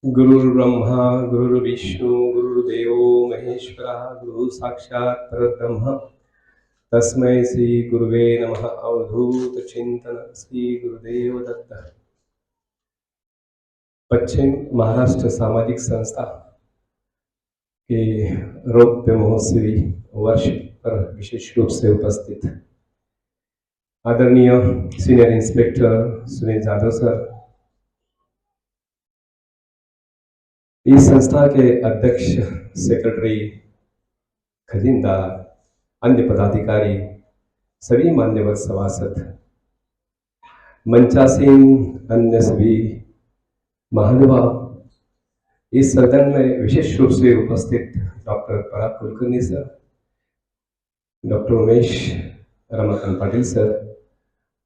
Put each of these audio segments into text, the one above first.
गुरुर्ब्रह्मा गुरुर्विष्णु गुरुर्देवो महेश्वरः गुरु साक्षात् परब्रह्म तस्मै श्री गुरुवे नमः। अवधूत चिंतन श्री गुरुदेव दत्त। पश्चिम महाराष्ट्र सामाजिक संस्था के रौप्य महोत्सवी वर्ष पर विशेष रूप से उपस्थित आदरणीय senior inspector Sunil Jadhav sir, इस संस्था के अध्यक्ष, सेक्रेटरी, खजीनदार, अन्य पदाधिकारी, सभी मान्यवर सभासद, मंचासीन अन्य सभी महानुभाव, इस सदन में विशेष रूप से उपस्थित doctor Parag Kulkarni sir, doctor Umesh Ramakant Patil sir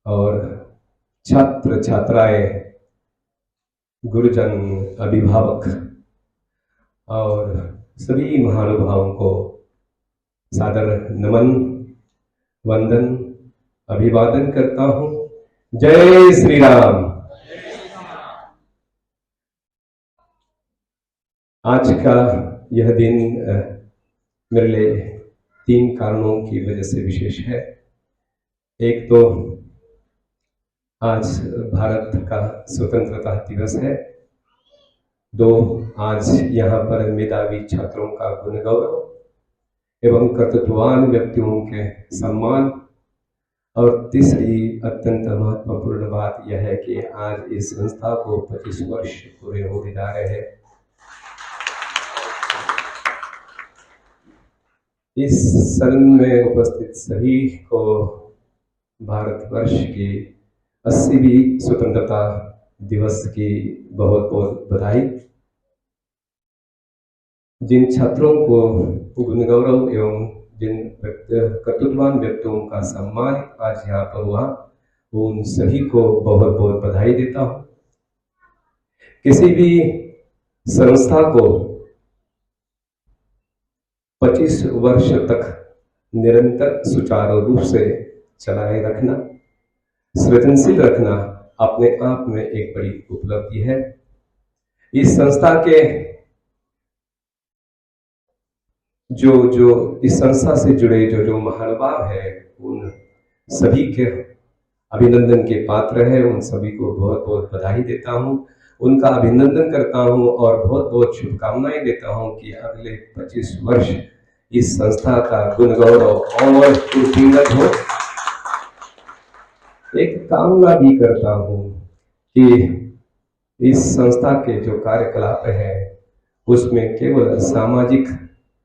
और छात्र छात्राएं, गुरुजन, अभिभावक और सभी महानुभावों को सादर नमन, वंदन, अभिवादन करता हूं। जय श्री राम। आज का यह दिन मेरे लिए 3 कारणों की वजह से विशेष है। एक तो आज भारत का स्वतंत्रता दिवस है। 2, आज यहाँ पर मेधावी छात्रों का गुण गौरव एवं कर्तृत्ववान व्यक्तियों के सम्मान, और तीसरी अत्यंत महत्वपूर्ण बात यह है कि आज इस संस्था को 25 वर्ष पूरे होने जा रहे हैं। इस सदन में उपस्थित सभी को भारतवर्ष की 80वीं स्वतंत्रता दिवस की बहुत बहुत बधाई। जिन छात्रों को गुण गौरव एवं जिन कर्तृत्ववान व्यक्तियों का सम्मान आज यहाँ पर हुआ, उन सभी को बहुत बहुत बधाई देता हूँ। किसी भी संस्था को 25 वर्ष तक निरंतर सुचारू रूप से चलाए रखना, सृजनशील रखना अपने आप में एक बड़ी उपलब्धि है। इस संस्था के इस संस्था से जुड़े जो महानुभाव है, उन सभी के अभिनंदन के पात्र है। उन सभी को बहुत बहुत बधाई देता हूँ, उनका अभिनंदन करता हूँ और बहुत बहुत शुभकामनाएं देता हूँ कि अगले 25 वर्ष इस संस्था का गुण गौरव और उन्नत हो। एक कामना भी करता हूँ कि इस संस्था के जो कार्यकलाप है उसमें केवल सामाजिक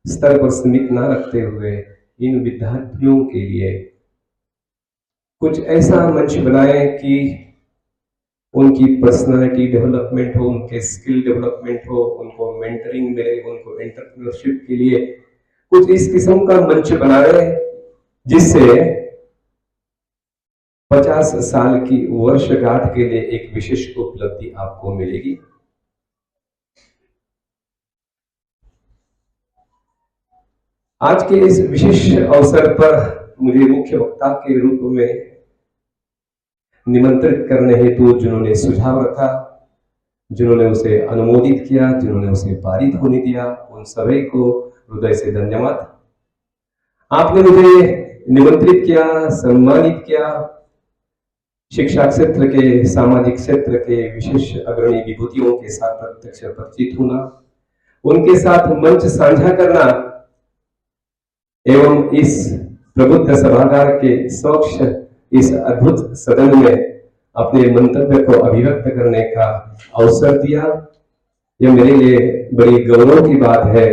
स्तर पर सीमित न रखते हुए इन विद्यार्थियों के लिए कुछ ऐसा मंच बनाए कि उनकी पर्सनालिटी डेवलपमेंट हो, उनके स्किल डेवलपमेंट हो, उनको मेंटरिंग मिले, उनको एंटरप्रेन्योरशिप के लिए कुछ इस किस्म का मंच बनाए जिससे 50 साल की वर्षगांठ के लिए एक विशेष उपलब्धि आपको मिलेगी। आज के इस विशेष अवसर पर मुझे मुख्य वक्ता के रूप में निमंत्रित करने हेतु जिन्होंने सुझाव रखा, जिन्होंने उसे अनुमोदित किया, जिन्होंने उसे पारित होने दिया, उन सभी को हृदय से धन्यवाद। आपने मुझे निमंत्रित किया, सम्मानित किया। शिक्षा क्षेत्र के, सामाजिक क्षेत्र के विशेष अग्रणी विभूतियों के साथ प्रत्यक्ष परिचित होना, उनके साथ मंच साझा करना एवं इस प्रबुद्ध सभागार के स्वच्छ इस अद्भुत सदन में अपने मंतव्य को अभिव्यक्त करने का अवसर दिया, यह मेरे लिए बड़ी गौरव की बात है।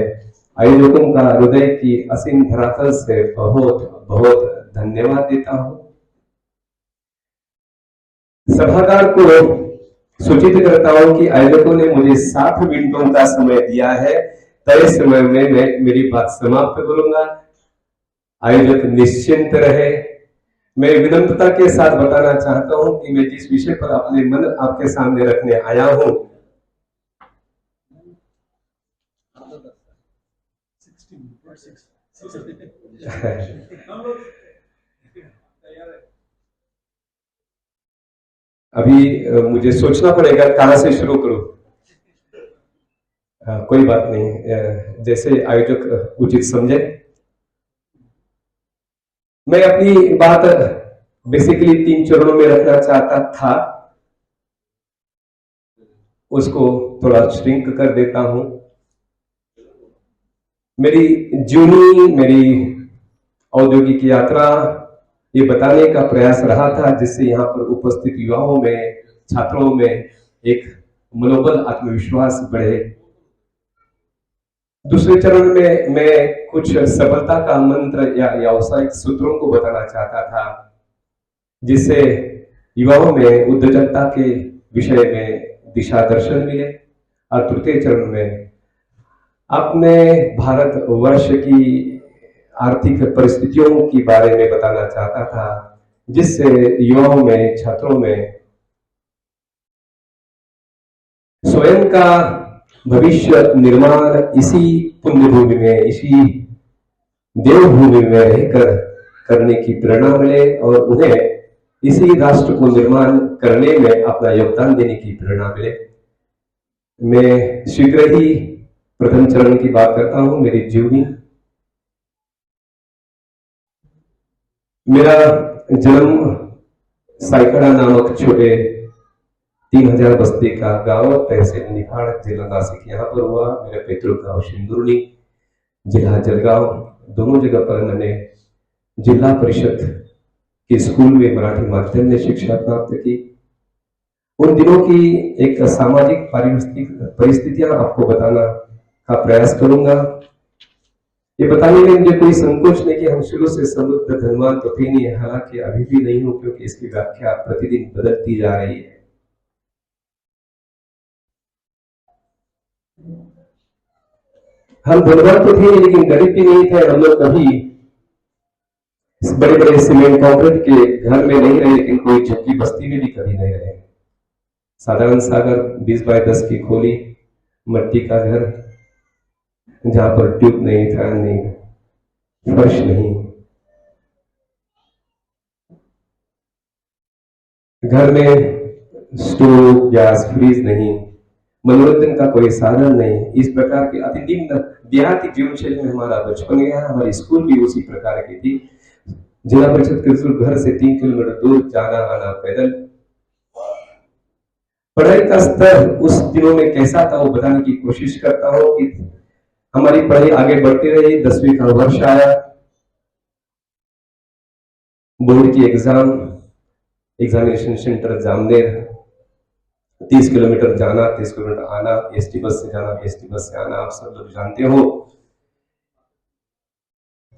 आयोजकों का हृदय की असीम धरातल से बहुत बहुत धन्यवाद देता हूं। सभागार को सूचित करता हूं कि आयोजकों ने मुझे 60 मिनटों का समय दिया है। तय समय में मैं मेरी बात समाप्त करूंगा। आयोजक निश्चिंत रहे। मैं विनम्रता के साथ बताना चाहता हूं कि मैं जिस विषय पर अपने मन आपके सामने रखने आया हूं, अभी मुझे सोचना पड़ेगा कहां से शुरू करूं। कोई बात नहीं, जैसे आयोजक उचित समझे। मैं अपनी बात बेसिकली 3 चरणों में रखना चाहता था, उसको थोड़ा श्रिंक कर देता हूं। मेरी जीवनी, मेरी औद्योगिक यात्रा ये बताने का प्रयास रहा था, जिससे यहाँ पर उपस्थित युवाओं में, छात्रों में एक मनोबल, आत्मविश्वास बढ़े। दूसरे चरण में मैं कुछ सफलता का मंत्र या व्यावसायिक सूत्रों को बताना चाहता था, जिससे युवाओं में उद्योजकता के विषय में दिशा दर्शन मिले। और तृतीय चरण में अपने भारत वर्ष की आर्थिक परिस्थितियों के बारे में बताना चाहता था, जिससे युवाओं में, छात्रों में स्वयं का भविष्य निर्माण इसी पुण्य भूमि में, इसी देवभूमि में रहकर करने की प्रेरणा मिले और उन्हें इसी राष्ट्र को निर्माण करने में अपना योगदान देने की प्रेरणा मिले। मैं शीघ्र ही प्रथम चरण की बात करता हूं, मेरी जीवनी। मेरा जन्म साइकड़ा नामक छोटे 3000 बस्ती का गांव, तहसील निफाड़, जिला नासिक यहाँ पर हुआ। मेरा पैतृक गांव सिंदुरनी, जिला जलगांव। दोनों जगह पर मैंने जिला परिषद के स्कूल में मराठी माध्यम में शिक्षा प्राप्त की। उन दिनों की एक सामाजिक परिस्थितियां आपको बताना का प्रयास करूंगा। ये बताने में मुझे कोई संकोच नहीं कि हम शुरू से समृद्ध धनवान तो थे नहीं, हालांकि अभी भी नहीं हो, क्योंकि इसकी व्याख्या प्रतिदिन बदलती जा रही है। हम धनवान तो थे लेकिन गरीब भी नहीं थे। हम लोग कभी बड़े बड़े सीमेंट कंक्रीट के घर में नहीं रहे, लेकिन कोई झुग्गी बस्ती में भी कभी नहीं रहे। साधारण सागर 20 बाय 10 की खोली, मट्टी का घर, जहां पर ट्यूब नहीं, फैन नहीं, फर्श नहीं, घर में स्टोव, गैस, फ्रीज नहीं, मनोरंजन का कोई साधन नहीं। इस प्रकार की अति निम्न देहाती जीवन शैली में हमारा बचपन गया। हमारी स्कूल भी उसी प्रकार की थी। जिला परिषद के स्कूल घर से 3 किलोमीटर दूर, जाना आना पैदल। पढ़ाई का स्तर उस दिनों में कैसा था वो बताने की कोशिश करता हूँ कि हमारी पढ़ाई आगे बढ़ती रही। 10वीं का वर्ष आया, बोर्ड की एग्जामिनेशन सेंटर जामनेर, 30 किलोमीटर जाना, 30 किलोमीटर आना, एसटी बस से जाना, एसटी बस से आना। आप सब लोग जानते हो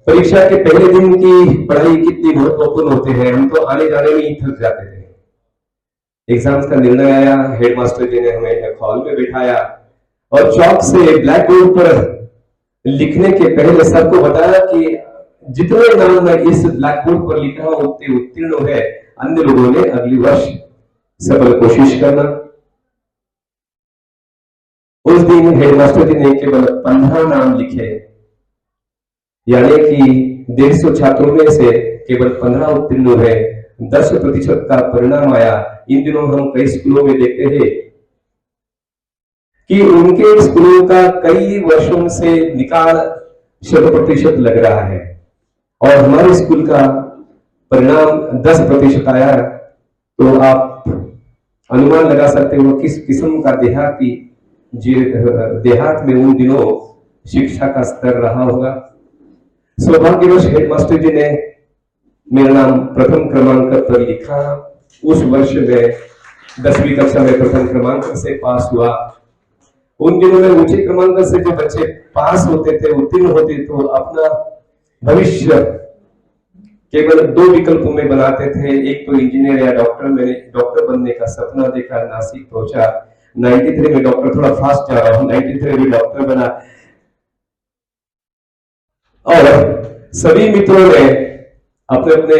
परीक्षा के पहले दिन की पढ़ाई कितनी महत्वपूर्ण होती है। हम तो आने जाने में ही थक जाते थे। एग्जाम्स का निर्णय आया, हेडमास्टर जी ने हमें एक हॉल में बिठाया और चौक से ब्लैक बोर्ड पर लिखने के पहले सबको बताया कि जितने नाम मैं इस ब्लैक बोर्ड पर लिखा हूं उतने उत्तीर्ण है। अन्य लोगों ने अगली वर्ष सफल कोशिश करना। उस दिन हेडमास्टर जी ने केवल 15 नाम लिखे, यानी कि 150 छात्रों में से केवल 15 उत्तीर्ण हुए। 10% का परिणाम आया। इन दिनों हम कई स्कूलों में देखते हैं कि उनके स्कूलों का कई वर्षों से निकाल 100% लग रहा है और हमारे स्कूल का परिणाम 10% आया। तो आप अनुमान लगा सकते हो किस किस्म का देहात में उन दिनों शिक्षा का स्तर रहा होगा। सौभाग्यवश हेडमास्टर जी ने मेरा नाम प्रथम क्रमांक पर लिखा। उस वर्ष में 10वीं कक्षा में प्रथम क्रमांक से पास हुआ। उन दिनों में ऊंचे क्रमांक से जो बच्चे पास होते थे, उत्तीर्ण होते, तो अपना भविष्य केवल 2 विकल्पों में बनाते थे, एक तो इंजीनियर या डॉक्टर। मैंने डॉक्टर बनने का सपना देखा, नासिक पहुंचा। 93 में डॉक्टर, थोड़ा फास्ट जा रहा हूं, 93 में डॉक्टर बना और सभी मित्रों ने अपने अपने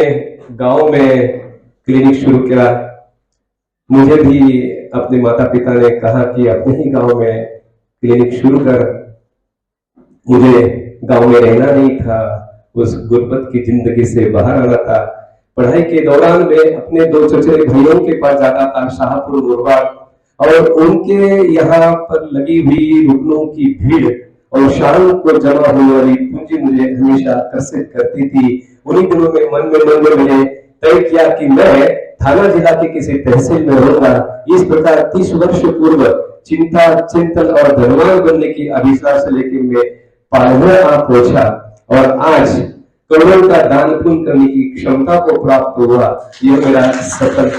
गांव में क्लिनिक शुरू किया। मुझे भी अपने माता पिता ने कहा कि अपने ही गांव में क्लिनिक शुरू कर। मुझे गांव में रहना नहीं था, उस गुर्बत की जिंदगी से बाहर आना था। पढ़ाई के दौरान में अपने 2 चचेरे भाइयों के पास जाता था, शाहपुर, मुरबाद, और उनके यहाँ पर लगी हुई रुकनों की भीड़ और शाम को जमा होने वाली पूंजी मुझे हमेशा आकर्षित करती थी। उन्हीं दिनों में मन में मैंने तय किया कि मैं थाना जिला के किसी तहसील में रहूंगा। इस प्रकार 30 वर्ष पूर्व चिंता, चिंतन और धनवान बनने की अभिलाष से लेकर मैं पालघर आ पहुंचा और आज करोड़ों का दान पुण्य करने की क्षमता को प्राप्त हुआ। यह मेरा सफल।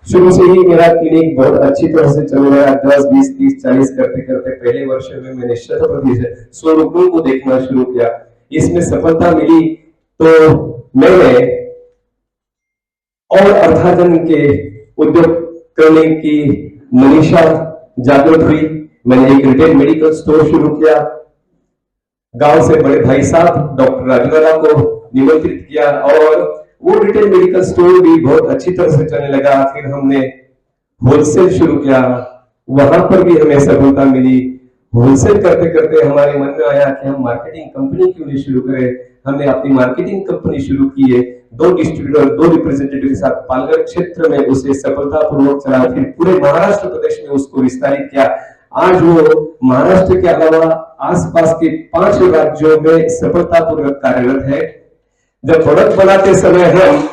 शुरू से ही मेरा क्लिनिक बहुत अच्छी तरह से चल रहा है। 10, 20, 30, 40 करते करते पहले वर्ष में मैंने 100 रुपयों को देखना शुरू किया। इसमें सफलता मिली तो मैंने और अर्थार्जन के उद्योग करने की मनीषा जागृत हुई। मैंने एक रिटेल मेडिकल स्टोर शुरू किया। गांव से बड़े भाई साहब डॉक्टर राजवाला को निमंत्रित किया और वो रिटेल मेडिकल स्टोर भी बहुत अच्छी तरह से चलने लगा। फिर हमने होलसेल शुरू किया, वहां पर भी हमें सफलता मिली। होलसेल करते करते हमारे मन में आया कि हम मार्केटिंग कंपनी क्यों नहीं शुरू करें। हमने अपनी मार्केटिंग कंपनी शुरू की है। 2 डिस्ट्रीब्यूटर, 2 रिप्रेजेंटेटिव के साथ पालघर क्षेत्र में उसे सफलतापूर्वक चला। फिर पूरे महाराष्ट्र प्रदेश में उसको विस्तारित किया। आज वो महाराष्ट्र के अलावा आसपास के 5 राज्यों में सफलतापूर्वक कार्यरत है। जब प्रोडक्ट बनाते समय हम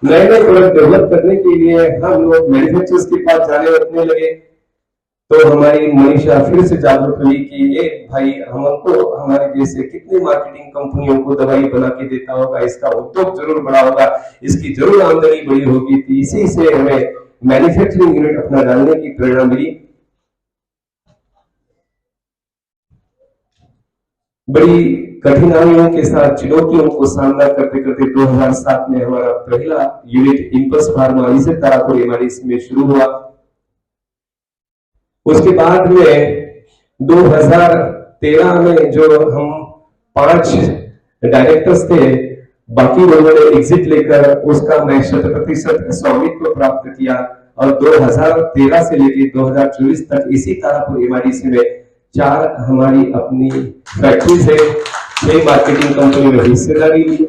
नए नए प्रोडक्ट डेवलप करने के लिए हम लोग मैन्युफैक्चरर्स के पास जाने रखने लगे तो हमारी मनीषा फिर से जागरूक हुई कि ये भाई हमको हमारे जैसे कितनी मार्केटिंग कंपनियों को दवाई बना के देता होगा, इसका उद्योग जरूर बड़ा होगा, इसकी जरूर आमदनी बड़ी होगी। तो इसी से हमें मैन्युफैक्चरिंग यूनिट अपना डालने की प्रेरणा मिली। बड़ी कठिनाइयों के साथ चुनौतियों को सामना करते करते 2007 में हमारा पहला यूनिट इंपल्स फार्मा इसे तारापुर एमआईडीसी में शुरू हुआ। उसके बाद में 2013 में जो हम 5 डायरेक्टर्स थे, बाकी लोगों ने एग्जिट लेकर उसका मैं 100% स्वामित्व प्राप्त किया और 2013 से लेकर 2024 तक इसी तारापुर एमआईडीसी में 4 हमारी अपनी फैक्ट्रीज है, 6 मार्केटिंग कंपनी में हिस्सेदारी ली।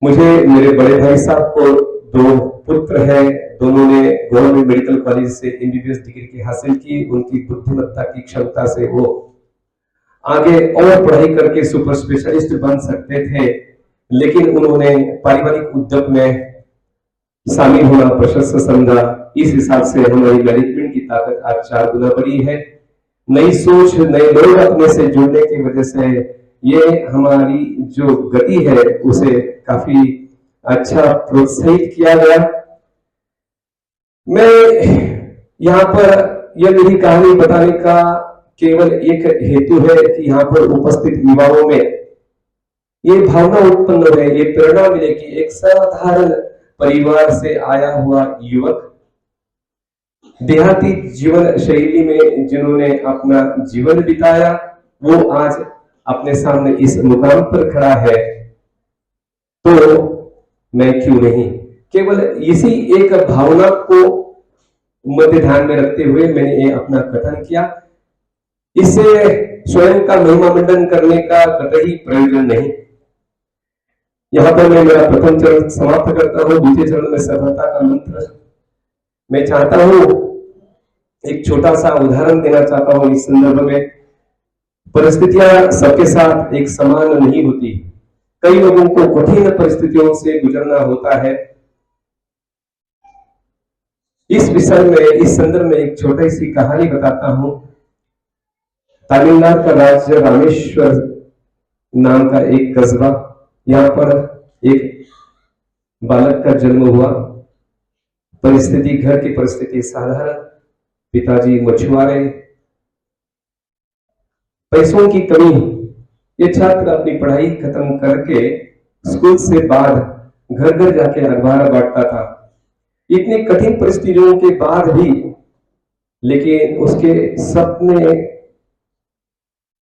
मुझे मेरे बड़े भाई साहब को 2 पुत्र हैं, दोनों ने गवर्नमेंट मेडिकल कॉलेज से एमबीबीएस डिग्री हासिल की। उनकी बुद्धिमत्ता की क्षमता से वो आगे और पढ़ाई करके सुपर स्पेशलिस्ट बन सकते थे, लेकिन उन्होंने पारिवारिक उद्योग में शामिल होना प्रशस्त समझा। इस हिसाब से हमारी मैनेजमेंट की ताकत आज 4 गुना बढ़ी है। नई सोच, नए लोग अपने से जुड़ने की वजह से ये हमारी जो गति है उसे काफी अच्छा प्रोत्साहित किया गया। मैं यहाँ पर यह मेरी कहानी बताने का केवल एक हेतु है कि यहाँ पर उपस्थित युवाओं में ये भावना उत्पन्न है, ये प्रेरणा मिले कि एक साधारण परिवार से आया हुआ युवक देहाती जीवन शैली में जिन्होंने अपना जीवन बिताया, वो आज अपने सामने इस मुकाम पर खड़ा है। तो मैं क्यों नहीं, केवल इसी एक भावना को मध्य ध्यान में रखते हुए मैंने ये अपना कथन किया। इससे स्वयं का महिमा मंडन करने का कतई प्रयोजन नहीं। यहाँ पर मैं मेरा प्रथम चरण समाप्त करता हूँ। दूसरे चरण में सफलता का मंत्र मैं चाहता हूँ, एक छोटा सा उदाहरण देना चाहता हूँ। इस संदर्भ में परिस्थितियां सबके साथ एक समान नहीं होती, कई लोगों को कठिन परिस्थितियों से गुजरना होता है। इस विषय में, इस संदर्भ में एक छोटी सी कहानी बताता हूं। तमिलनाडु का राज्य रामेश्वर नाम का एक कस्बा, यहाँ पर एक बालक का जन्म हुआ। परिस्थिति, घर की परिस्थिति साधारण, पिताजी मछुआरे, पैसों की कमी। ये छात्र अपनी पढ़ाई खत्म करके स्कूल से बाद घर घर जाके अखबार बांटता था। इतनी कठिन परिस्थितियों के बाद भी लेकिन उसके सपने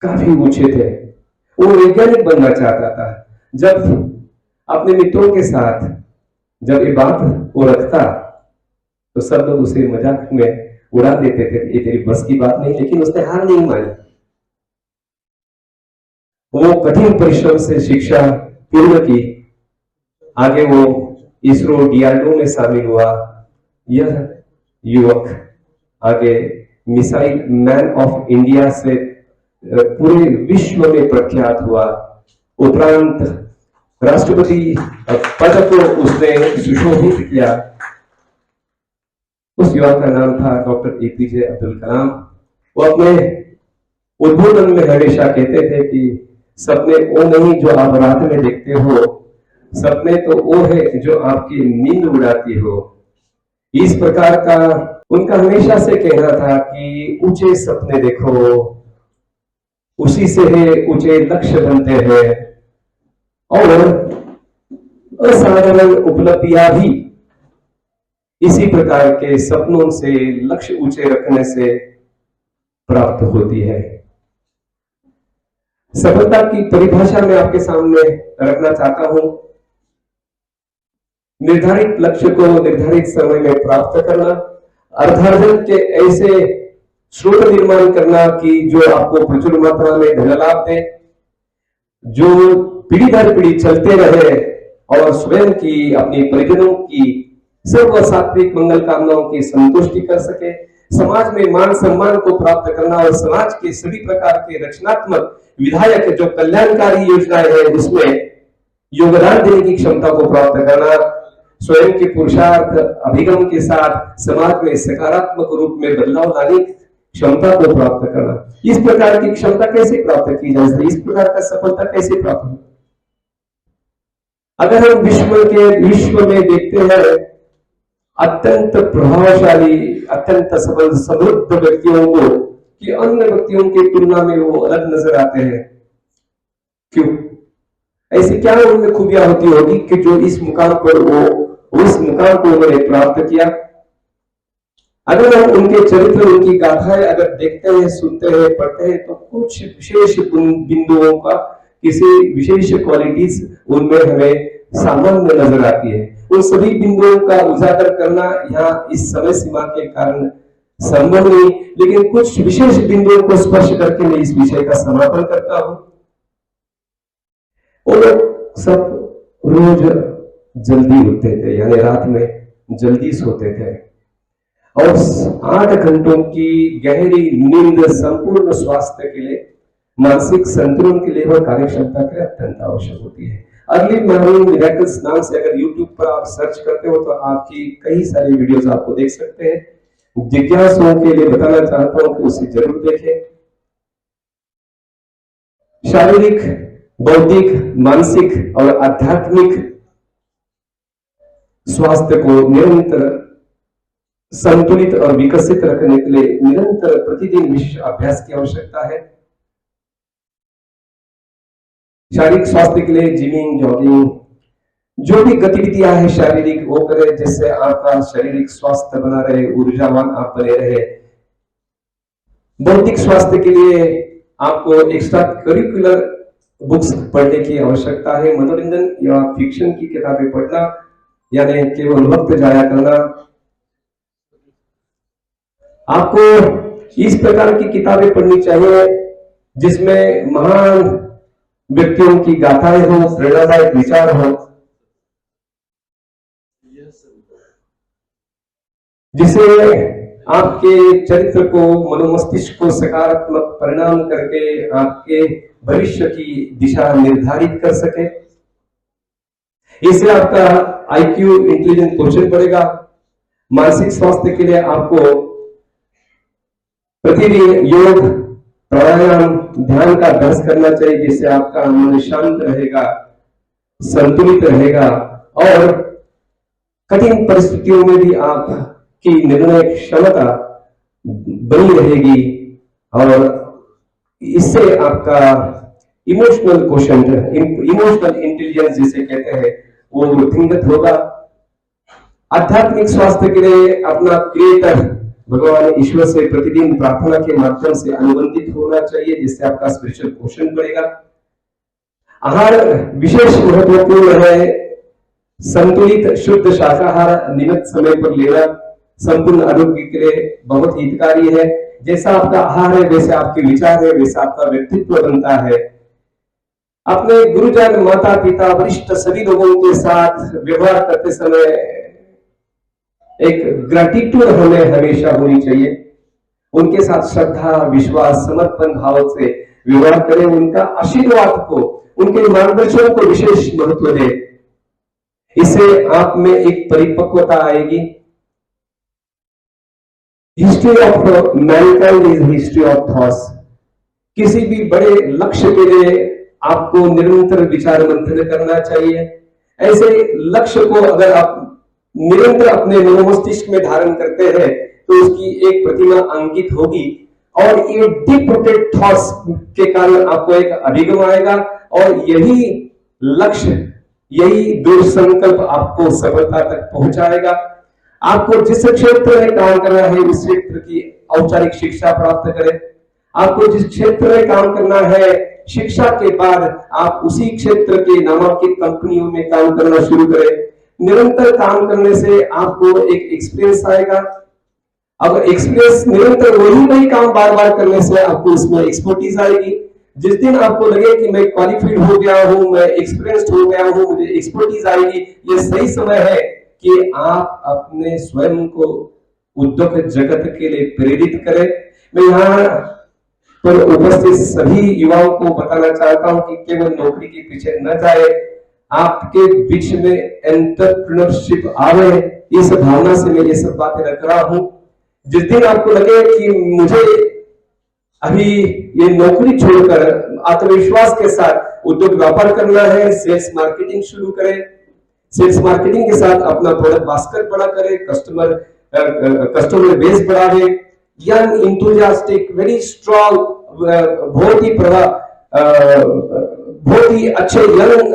काफी ऊंचे थे। वो वैज्ञानिक बनना चाहता था। जब अपने मित्रों के साथ जब ये बात वो रखता तो सब लोग उसे मजाक में उड़ा देते थे, ये तेरी बस की बात नहीं। लेकिन उसने हार नहीं मानी। वो कठिन परिश्रम से शिक्षा पूर्ण की। आगे वो इसरो डीआरडीओ में शामिल हुआ। यह युवक आगे मिसाइल मैन ऑफ इंडिया से पूरे विश्व में प्रख्यात हुआ। उपरांत राष्ट्रपति पद को उसने सुशोभित किया। उस युवक का नाम था डॉक्टर एपीजे अब्दुल कलाम। वो अपने उद्बोधन में हमेशा कहते थे कि सपने वो नहीं जो आप रात में देखते हो, सपने तो वो है जो आपकी नींद उड़ाती हो। इस प्रकार का उनका हमेशा से कहना था कि ऊंचे सपने देखो, उसी से है ऊंचे लक्ष्य बनते हैं, और असाधारण उपलब्धियां भी इसी प्रकार के सपनों से, लक्ष्य ऊंचे रखने से प्राप्त होती है। सफलता की परिभाषा मैं आपके सामने रखना चाहता हूं। निर्धारित लक्ष्य को निर्धारित समय में प्राप्त करना, अर्थार्जन के ऐसे स्रोत निर्माण करना कि जो आपको प्रचुर मात्रा में धन लाभ दे, जो पीढ़ी दर पीढ़ी चलते रहे और स्वयं की, अपने परिजनों की सर्व सात्विक मंगल कामनाओं की संतुष्टि कर सके, समाज में मान सम्मान को प्राप्त करना और समाज के सभी प्रकार के रचनात्मक विधायक जो कल्याणकारी योजनाएं हैं उसमें योगदान देने की क्षमता को प्राप्त करना, स्वयं के पुरुषार्थ अभिगम के साथ समाज में सकारात्मक रूप में बदलाव लाने की क्षमता को प्राप्त करना। इस प्रकार की क्षमता कैसे प्राप्त की जा सकती है, इस प्रकार का सफलता कैसे प्राप्त हो? अगर हम विश्व में देखते हैं, अत्यंत प्रभावशाली, अत्यंत सफल समृद्ध व्यक्तियों को कि अन्य व्यक्तियों की तुलना में वो अलग नजर आते हैं। क्यों? ऐसी क्या उनमें खूबियां होती होगी कि जो इस मुकाम पर उस मुकाम को उन्होंने प्राप्त किया? अगर हम उनके चरित्र, उनकी गाथाएं अगर देखते हैं, सुनते हैं, पढ़ते हैं, तो कुछ विशेष बिंदुओं का, किसी विशेष क्वालिटीज उनमें हमें सामान्य नजर आती है। उन सभी बिंदुओं का उजागर करना यहाँ इस समय सीमा के कारण संभव नहीं, लेकिन कुछ विशेष बिंदुओं को स्पर्श करके मैं इस विषय का समापन करता हूं। वो लोग सब रोज जल्दी उठते थे, यानी रात में जल्दी सोते थे, और 8 घंटों की गहरी नींद संपूर्ण स्वास्थ्य के लिए, मानसिक संतुलन के लिए और कार्यक्षमता के लिए अत्यंत आवश्यक होती है। अर्ली मॉर्निंग मिरेकल्स नाम से अगर YouTube पर आप सर्च करते हो तो आपकी कई सारी वीडियोस आपको देख सकते हैं। जिज्ञासुओं के लिए बताना चाहता हूं कि उसे जरूर देखें। शारीरिक, बौद्धिक, मानसिक और आध्यात्मिक स्वास्थ्य को निरंतर संतुलित और विकसित रखने के लिए निरंतर प्रतिदिन विशेष अभ्यास की आवश्यकता है। शारीरिक स्वास्थ्य के लिए जिमिंग, जॉगिंग, जो भी गतिविधियां है शारीरिक, वो करें जिससे आपका शारीरिक स्वास्थ्य बना रहे, ऊर्जावान आप बने रहे। बौद्धिक स्वास्थ्य के लिए आपको एक्स्ट्रा करिकुलर बुक्स पढ़ने की आवश्यकता है। मनोरंजन या फिक्शन की किताबें पढ़ना, यानी केवल वक्त जाया करना। आपको इस प्रकार की किताबें पढ़नी चाहिए जिसमें महान व्यक्तियों की गाथाएं हो, प्रेरणादायक विचार हो, जिसे आपके चरित्र को, मनोमस्तिष्क को सकारात्मक परिणाम करके आपके भविष्य की दिशा निर्धारित कर सके। इससे आपका आईक्यू, इंटेलिजेंस क्वेश्चन बढ़ेगा। मानसिक स्वास्थ्य के लिए आपको प्रतिदिन योग, प्राणायाम, ध्यान का अभ्यास करना चाहिए, जिससे आपका मन शांत रहेगा, संतुलित रहेगा और कठिन परिस्थितियों में भी आपकी निर्णय क्षमता बनी रहेगी, और इससे आपका इमोशनल क्वेश्चन, इमोशनल इंटेलिजेंस जिसे कहते हैं, वो वृद्धिंगत होगा। आध्यात्मिक स्वास्थ्य के लिए अपना क्रिएटर भगवान ईश्वर से प्रतिदिन प्रार्थना के माध्यम से अनुबंधित होना चाहिए, जिससे आपका स्पिरिचुअल क्वेश्चन बढ़ेगा। आहार विशेष महत्वपूर्ण है। संतुलित शुद्ध शाकाहार नियमित समय पर लेना संपूर्ण आरोग्य के लिए बहुत हितकारी है। जैसा आपका आहार है वैसे आपके विचार है, वैसा आपका व्यक्तित्व बनता है। अपने गुरुजन, माता पिता, वरिष्ठ सभी लोगों के साथ व्यवहार करते समय एक ग्रेटिट्यूड हमें हमेशा होनी चाहिए। उनके साथ श्रद्धा, विश्वास, समर्पण भाव से व्यवहार करें। उनका आशीर्वाद को, उनके मार्गदर्शन को विशेष महत्व दें। इससे आप में एक परिपक्वता आएगी। History of Mankind is history of thoughts. किसी भी बड़े लक्ष्य के लिए आपको निरंतर विचार मंथन करना चाहिए। ऐसे लक्ष्य को अगर आप निरंतर अपने मनोमस्तिष्क में धारण करते हैं तो उसकी एक प्रतिमा अंकित होगी और ये डीप रूटेड थॉट्स के कारण आपको एक अभिगम आएगा और यही लक्ष्य, यही दृढ़ संकल्प आपको सफलता तक पहुंचाएगा। आपको जिस क्षेत्र में काम करना है उस क्षेत्र की औपचारिक शिक्षा प्राप्त करें। आपको जिस क्षेत्र में काम करना है, शिक्षा के बाद आप उसी क्षेत्र के नामांकित कंपनियों में काम करना शुरू करें। निरंतर काम करने से आपको एक एक्सपीरियंस आएगा। अगर एक्सपीरियंस निरंतर वही काम बार बार करने से आपको उसमें एक्सपर्टीज आएगी। जिस दिन आपको लगे कि मैं क्वालिफाइड हो गया हूं, मैं एक्सपीरियंस्ड हो गया हूं, मुझे एक्सपर्टीज आएगी, ये सही समय है कि आप अपने स्वयं को उद्योग जगत के लिए प्रेरित करें। मैं यहाँ पर उपस्थित सभी युवाओं को बताना चाहता हूं कि केवल नौकरी के पीछे न जाए, आपके बीच में एंटरप्रेन्योरशिप आवे, इस भावना से मैं ये सब बातें रख रहा हूं। जिस दिन आपको लगे कि मुझे अभी ये नौकरी छोड़कर आत्मविश्वास के साथ उद्योग व्यापार करना है, सेल्स मार्केटिंग शुरू करें। सेल्स मार्केटिंग के साथ अपना प्रोडक्ट बास्केट बड़ा करें, कस्टमर बेस बढ़ावे। यंग इंथुजियास्टिक, वेरी स्ट्रॉन्ग, बहुत ही अच्छे यंग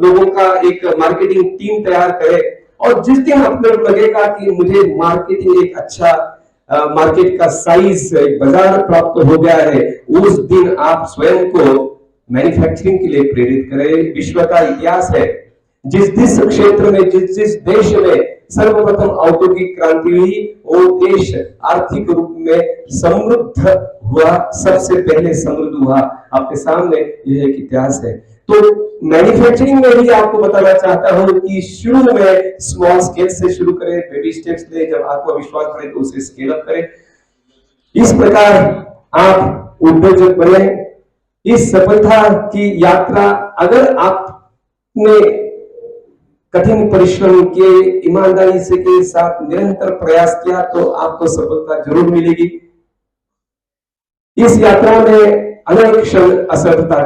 लोगों का एक मार्केटिंग टीम तैयार करें। और जिस दिन आपको लगेगा कि मुझे मार्केटिंग एक अच्छा मार्केट का साइज, बाजार प्राप्त हो गया है, उस दिन आप स्वयं को मैन्युफैक्चरिंग के लिए प्रेरित करें। विश्व का इतिहास है, जिस जिस क्षेत्र में, जिस जिस देश में सर्वप्रथम औद्योगिक क्रांति हुई, वो देश आर्थिक रूप में समृद्ध हुआ, सबसे पहले समृद्ध हुआ। आपके सामने यह एक इतिहास है। तो मैन्युफैक्चरिंग में भी आपको बताना चाहता हूं कि शुरू में स्मॉल स्केल से शुरू करें, बेबी स्टेप्स ले, जब आत्मविश्वास बढ़े तो उसे स्केल अप करें। इस प्रकार आप उद्योजक बने। इस सफलता की यात्रा अगर आपने कठिन परिश्रम के, ईमानदारी से के साथ निरंतर प्रयास किया तो आपको सफलता जरूर मिलेगी। इस यात्रा में अनेक क्षण असफलता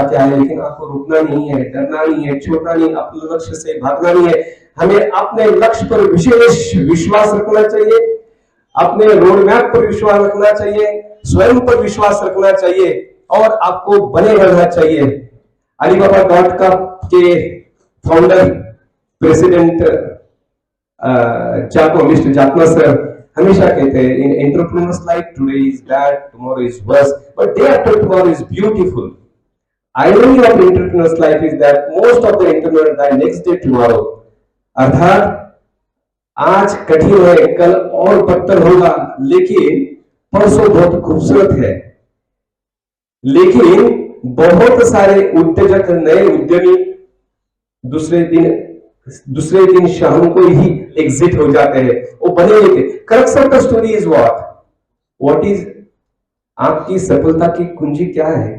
के आए, लेकिन आपको रुकना नहीं है, डरना नहीं है, छोड़ना नहीं, अपने लक्ष्य से भागना नहीं है। हमें अपने लक्ष्य पर विशेष विश्वास रखना चाहिए, अपने रोड मैप पर विश्वास रखना चाहिए, स्वयं पर विश्वास रखना चाहिए और आपको बने रहना चाहिए। Alibaba.com के फाउंडर, प्रेसिडेंट जाको, मिस्टर जाकमा सर हमेशा कहते हैं, in entrepreneurs life today is bad, tomorrow is worse, but day after tomorrow is beautiful. Irony of entrepreneur's life is that most of the entrepreneurs die next day tomorrow. अर्थात आज कठिन है, कल और बदतर होगा, लेकिन परसों बहुत खूबसूरत है। लेकिन बहुत सारे उत्तेजक नए उद्यमी दूसरे दिन शाम को ही एग्जिट हो जाते हैं, वो बने लेते। Crux of the story is what is आपकी सफलता की कुंजी क्या है?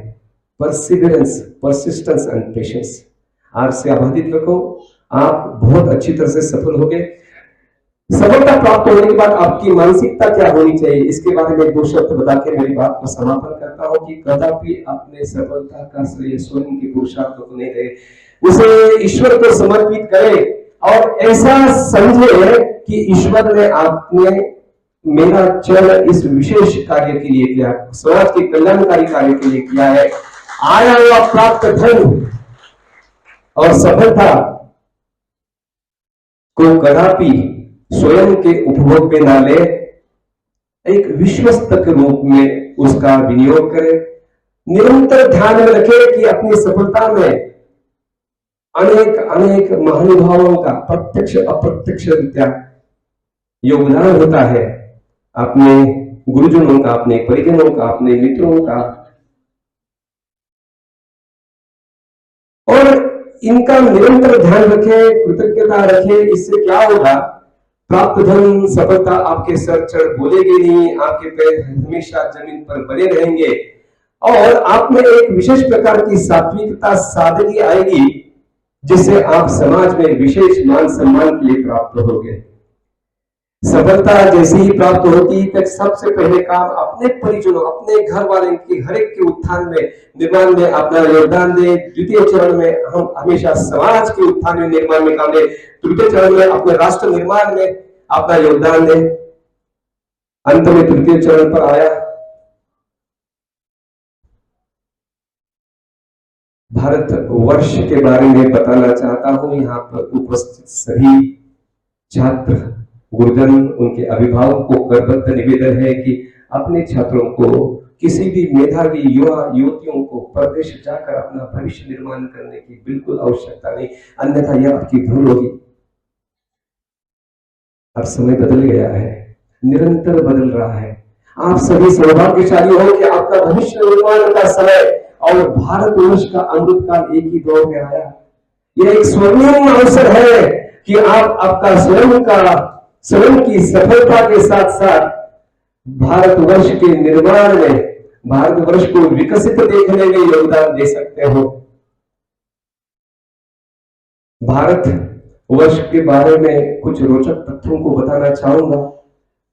Perseverance, persistence and patience. आज से आबादित रखो, आप बहुत अच्छी तरह से सफल होगे। सफलता प्राप्त होने के बाद आपकी मानसिकता क्या होनी चाहिए, इसके बारे में 2 शब्द बता के मेरी बात को समापन करता हूं कि कदापि अपने सफलता का श्रेय स्वयं के पुरुषार्थ को नहीं दे, उसे ईश्वर को समर्पित करें और ऐसा समझे कि ईश्वर ने आपने मेरा चयन इस विशेष कार्य के लिए किया, समाज के कल्याणकारी कार्य के लिए किया है। आया हुआ प्राप्त धन और सफलता को कदापि स्वयं के उपभोग में ना ले, एक विश्वस्त के रूप में उसका विनियोग करें। निरंतर ध्यान में रखें कि अपनी सफलता में अनेक महानुभावों का प्रत्यक्ष अप्रत्यक्ष रीत्या योगदान होता है। अपने गुरुजनों का, अपने परिजनों का, अपने मित्रों का, और इनका निरंतर ध्यान रखें, कृतज्ञता रखें। इससे क्या होगा, प्राप्त धन सफलता आपके सर चढ़ बोलेगी नहीं, आपके पैर हमेशा जमीन पर बने रहेंगे और आप में एक विशेष प्रकार की सात्विकता सादगी आएगी, जिससे आप समाज में विशेष मान सम्मान के लिए प्राप्त होगे। सफलता जैसे ही प्राप्त होती तक सबसे पहले काम अपने परिजनों, अपने घर वाले की हर एक के उत्थान में, निर्माण में अपना योगदान दे। द्वितीय चरण में हम हमेशा समाज के उत्थान में, निर्माण में काम दे। तृतीय चरण में अपने राष्ट्र निर्माण में अपना योगदान दे। अंत में तृतीय चरण पर आया भारत वर्ष के बारे में बताना चाहता हूं। यहाँ पर उपस्थित सभी छात्र, गुरुजन, उनके अभिभावक को करबद्ध निवेदन है कि अपने छात्रों को, किसी भी मेधावी युवा युवतियों को प्रदेश जाकर अपना भविष्य निर्माण करने की बिल्कुल आवश्यकता नहीं, अन्यथा यह आपकी भूल होगी। अब समय बदल गया है, निरंतर बदल रहा है। आप सभी सौभाग्यशाली हो कि आपका भविष्य निर्माण का समय और भारतवर्ष का अमृतकाल एक ही दौर में आया। यह एक स्वर्णिम अवसर है कि आप आपका स्वयं की सफलता के साथ साथ भारतवर्ष के निर्माण में, भारतवर्ष को विकसित देखने में योगदान दे सकते हो। भारत वर्ष के बारे में कुछ रोचक तथ्यों को बताना चाहूंगा।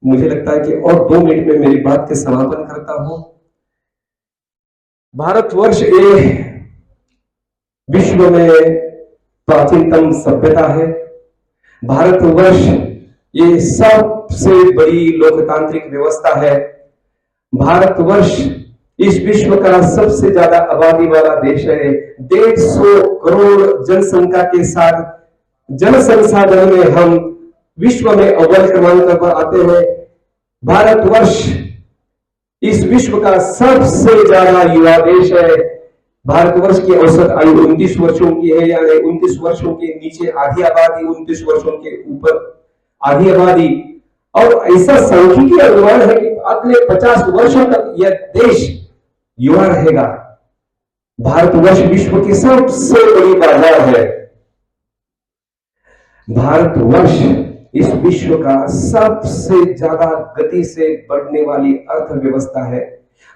मुझे लगता है कि और 2 मिनट में मेरी बात के समापन करता हूं। भारतवर्ष एक विश्व में प्राचीनतम सभ्यता है। भारतवर्ष ये सबसे बड़ी लोकतांत्रिक व्यवस्था है। भारतवर्ष इस विश्व का सबसे ज्यादा आबादी वाला देश है। 150 करोड़ जनसंख्या के साथ जन संसाधन में हम विश्व में अव्वल क्रमांक पर आते हैं। भारतवर्ष इस विश्व का सबसे ज्यादा युवा देश है। भारतवर्ष की औसत आयु 29 वर्षों की है, यानी 29 वर्षों के नीचे आधी आबादी, 29 वर्षों के ऊपर आधी आबादी। और ऐसा सांख्यिकी अनुमान है कि अगले 50 वर्षों तक यह देश युवा रहेगा। भारतवर्ष विश्व की सबसे बड़ी बाजार है। भारतवर्ष इस विश्व का सबसे ज्यादा गति से बढ़ने वाली अर्थव्यवस्था है।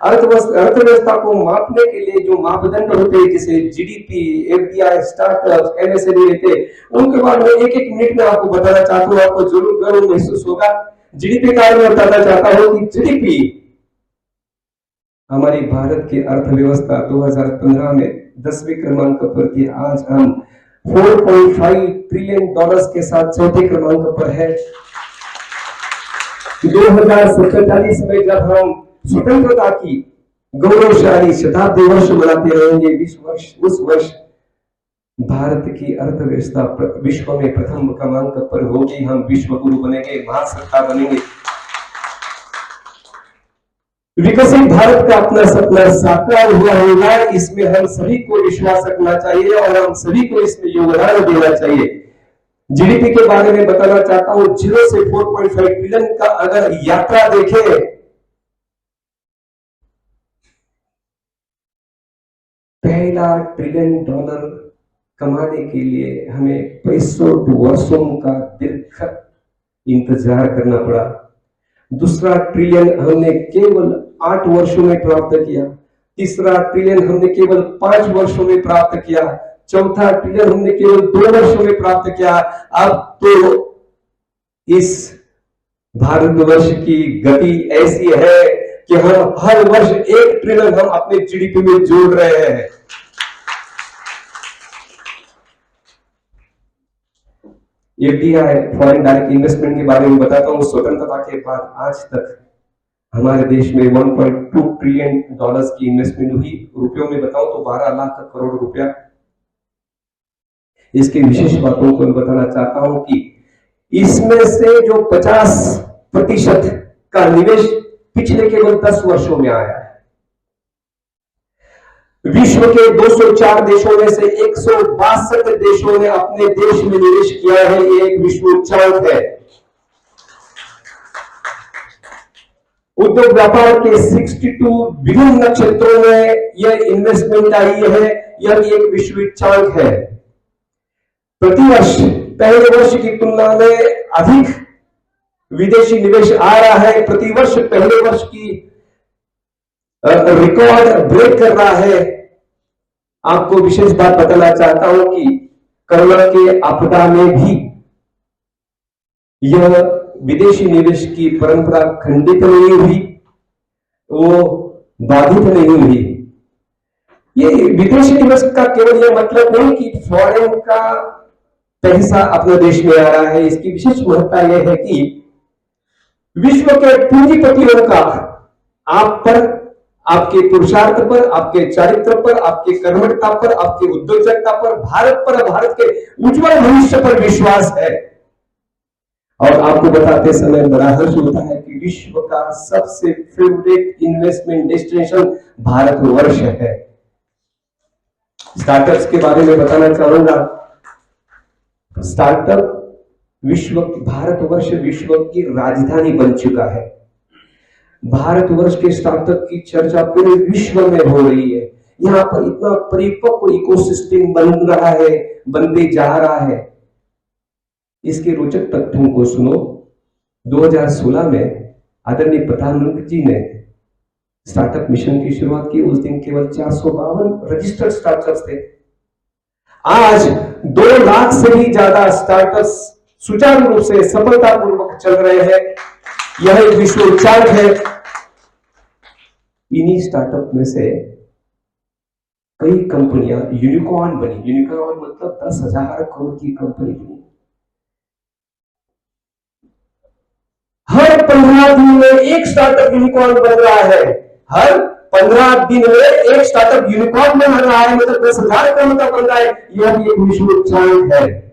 अर्थव्यवस्था को मापने के लिए जो मापदंड होते हैं, जैसे जीडीपी, एफडीआई, स्टार्टअप, एमएसएमई रहते, उनके बारे में एक मिनट में आपको बताना चाहता हूँ। आपको जरूर गर्व महसूस होगा। जीडीपी का मैं बताना चाहता हूँ कि जीडीपी हमारी भारत की अर्थव्यवस्था 2015 में 10वें क्रमांक पर थी। आज हम 4.5 ट्रिलियन डॉलर्स के साथ चौथे क्रमांक पर है। 2047 में जब हम स्वतंत्रता की गौरवशाली शताब्दी वर्ष मनाते रहेंगे, 20 वर्ष, उस वर्ष भारत की अर्थव्यवस्था विश्व में प्रथम क्रमांक पर होगी। हम विश्व गुरु बनेंगे, महासत्ता बनेंगे। विकसित भारत का अपना सपना साकार हुआ होगा, इसमें हम सभी को विश्वास रखना चाहिए और हम सभी को इसमें योगदान देना चाहिए। जीडीपी के बारे में बताना चाहता हूं। 0 से 4.5 ट्रिलियन का अगर यात्रा देखें, पहला ट्रिलियन डॉलर कमाने के लिए हमें 65 वर्षों का दीर्घ इंतजार करना पड़ा। दूसरा ट्रिलियन हमने केवल 8 वर्षों में प्राप्त किया। तीसरा ट्रिलियन हमने केवल 5 वर्षों में प्राप्त किया। चौथा ट्रिलियन हमने केवल 2 वर्षों में प्राप्त किया। अब तो इस भारतवर्ष की गति ऐसी है कि हम हर वर्ष 1 ट्रिलियन हम अपने जीडीपी में जोड़ रहे हैं। एफडीआई, फॉरेन डायरेक्ट इन्वेस्टमेंट के बारे में बताता हूं। स्वतंत्रता के बाद आज तक हमारे देश में 1.2 ट्रिलियन डॉलर्स की इन्वेस्टमेंट हुई। रुपयों में बताऊं तो 12 लाख करोड़ रुपया। इसकी विशेष बातों को मैं बताना चाहता हूं कि इसमें से जो 50% का निवेश पिछले केवल 10 वर्षों में आया है। विश्व के 204 देशों में से 162 देशों ने अपने देश में निवेश किया है। ये एक विश्व उच्चांक है। उद्योग व्यापार के 62 विभिन्न क्षेत्रों में यह इन्वेस्टमेंट आई है। यह भी एक विश्व सूचकांक है। प्रतिवर्ष पहले वर्ष की तुलना में अधिक विदेशी निवेश आ रहा है, प्रतिवर्ष पहले वर्ष की रिकॉर्ड ब्रेक कर रहा है। आपको विशेष बात बताना चाहता हूं कि कोरोना के आपदा में भी यह विदेशी निवेश की परंपरा खंडित नहीं हुई, वो बाधित नहीं हुई। ये विदेशी निवेश का केवल यह मतलब नहीं कि फॉरेन का पैसा अपने देश में आ रहा है। इसकी विशेष महत्ता यह है कि विश्व के पूंजीपतियों का आप पर, आपके पुरुषार्थ पर, आपके चारित्र पर, आपके कर्मठता पर, आपके उद्योजकता पर, भारत पर, भारत के उज्जवल भविष्य पर विश्वास है। और आपको बताते समय बड़ा हर्ष होता है कि विश्व का सबसे फेवरेट इन्वेस्टमेंट डेस्टिनेशन भारतवर्ष है। स्टार्टअप्स के बारे में बताना चाहूंगा। स्टार्टअप भारतवर्ष विश्व की राजधानी बन चुका है। भारतवर्ष के स्टार्टअप की चर्चा पूरे विश्व में हो रही है। यहाँ पर इतना परिपक्व इकोसिस्टम बन रहा है, बनते जा रहा है। इसके रोचक तथ्यों को सुनो। 2016 में आदरणीय प्रधानमंत्री जी ने स्टार्टअप मिशन की शुरुआत की। उस दिन केवल 452 रजिस्टर्ड स्टार्टअप्स थे। आज 2 लाख से भी ज्यादा स्टार्टअप्स सुचारू रूप से सफलतापूर्वक चल रहे हैं। यह एक विश्व सूचकांक है। इन्हीं स्टार्टअप में से कई कंपनियां यूनिकॉर्न बनी। यूनिकॉर्न मतलब 10,000 करोड़ की कंपनी बनी। हर 15 दिन में एक स्टार्टअप यूनिकॉर्न बन रहा है। हर 15 दिन में एक स्टार्टअप यूनिकॉर्न बन रहा है, मतलब 10,000 करोड़ का बन रहा है। यह भी एक विश्व सूचकांक है।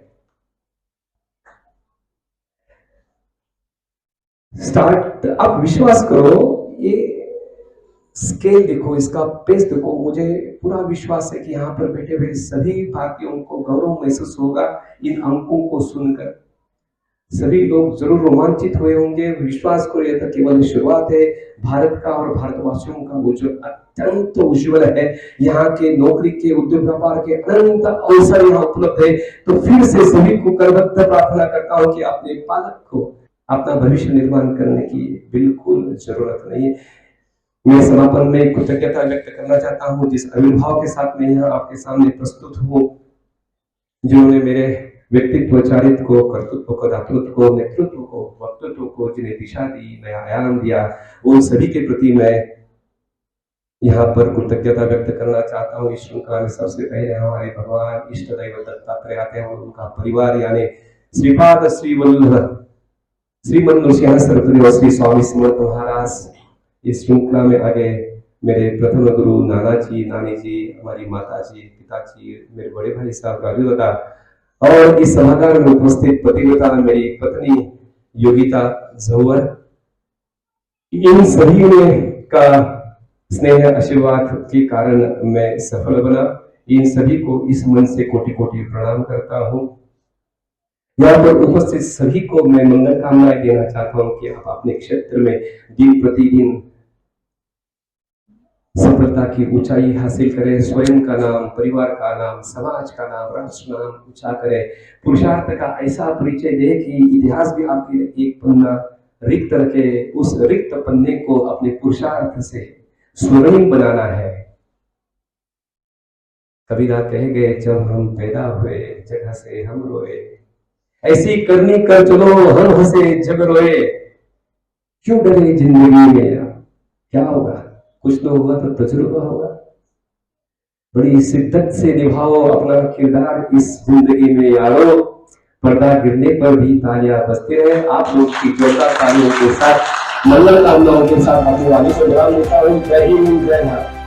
आप विश्वास करो, ये स्केल देखो, इसका पेस देखो। मुझे पूरा विश्वास है कि यहां पर बैठे हुए सभी भारतीयों को गौरव महसूस होगा इन अंकों को सुनकर। सभी लोग जरूर रोमांचित हुए होंगे। विश्वास करो, यह तो केवल शुरुआत है। भारत का और भारतवासियों का उज्जवल अत्यंत उज्जवल है। यहाँ के नौकरी के, उद्योग व्यापार के अनंत अवसर यहाँ उपलब्ध है। तो फिर से सभी को करबद्ध प्रार्थना करता हूँ कि अपने पालक को अपना भविष्य निर्माण करने की बिल्कुल जरूरत नहीं है। मैं समापन में कृतज्ञता व्यक्त करना चाहता हूँ जिस आविर्भाव के साथ मैं यहाँ आपके सामने प्रस्तुत हूँ, जिन्होंने मेरे व्यक्तित्व, चारित्र को, कर्तृत्व को, दातृत्व को, नेतृत्व को, वक्तृत्व को, जिन्हें दिशा दी, नया आयाम दिया, उन सभी के प्रति मैं यहाँ पर कृतज्ञता व्यक्त करना चाहता हूँ। इस श्रृंखला में सबसे पहले हमारे भगवान इष्ट दैव दत्तात्रेय आते हैं और उनका परिवार यानी श्रीपाद श्री वल्लभ श्रीमन नृसिंह सरस्वती और श्री स्वामी समर्थ महाराज। इस श्रृंखला में आगे मेरे प्रथम गुरु नाना जी, नानी जी, हमारी माता जी, पिताजी, मेरे बड़े भाई साहब राजू दादा और इस सभागार में उपस्थित पतिव्रता मेरी पत्नी योगिता झंवर। इन सभी ने का स्नेह आशीर्वाद के कारण मैं सफल बना। इन सभी को इस मन से कोटि कोटि प्रणाम करता हूँ। यहाँ पर उपस्थित सभी को मैं मंगल कामनाएं देना चाहता हूँ कि आप अपने क्षेत्र में दिन प्रतिदिन सफलता की ऊंचाई हासिल करें। स्वयं का नाम, परिवार का नाम, समाज का नाम, राष्ट्र नाम ऊंचा करें। पुरुषार्थ का ऐसा परिचय दे कि इतिहास भी आपके एक पन्ना रिक्त रखे। उस रिक्त पन्ने को अपने पुरुषार्थ से स्वर्णिम बनाना है। कबीरा कह गए, जब हम पैदा हुए जगह से हम रोए, ऐसी करनी कर चलो हम हंसे जग रोए। क्यों डरे जिंदगी में, क्या होगा, कुछ तो हुआ तो तजुर्बा होगा। बड़ी शिद्दत से निभाओ अपना किरदार इस जिंदगी में यारो। पर्दा गिरने पर भी तालियां बजते रहे। आप लोग की जोरदार तालियों के साथ, मंगल कामनाओं के साथ अपने वाली को विराम देता हूं। जय हिंद, जय भारत।